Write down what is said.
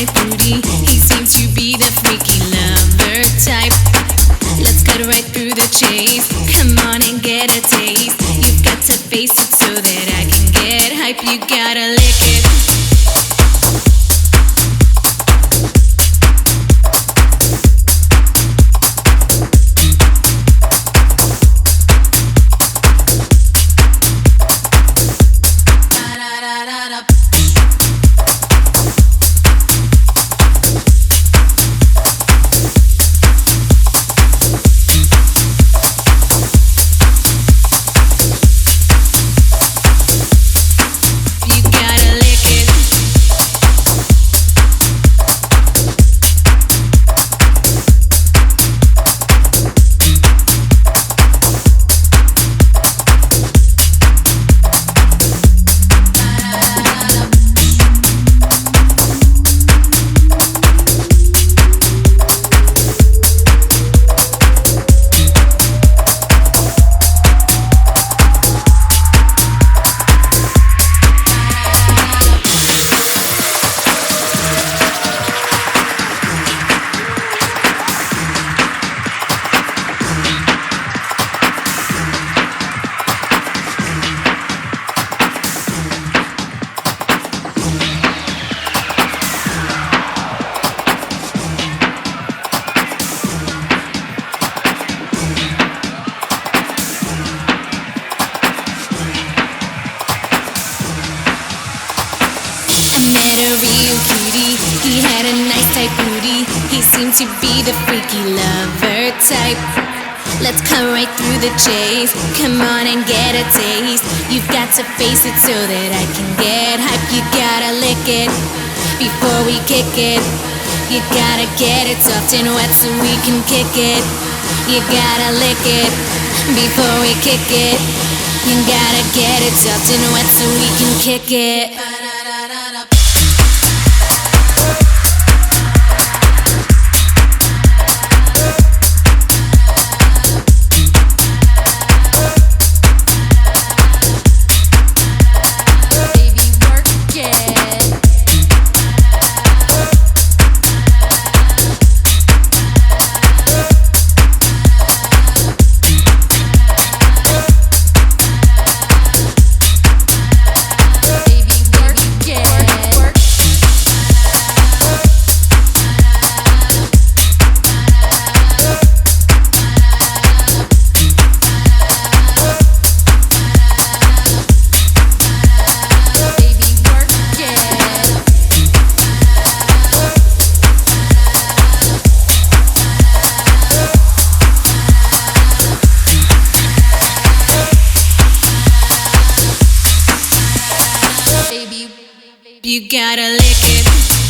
tight booty. He seems to be the freaky lover type. Let's cut right through the chase. Come on and get a taste. You've got to face it so that I can get hype. You gotta lick it. Met a real cutie, he had a nice tight booty. He seemed to be the freaky lover type. Let's cut right through the chase. Come on and get a taste. You've got to face it so that I can get hype. You gotta lick it before we kick it. You gotta get it soft and wet so we can kick it. You gotta lick it before we kick it. You gotta get it soft and wet so we can kick it. You gotta lick it.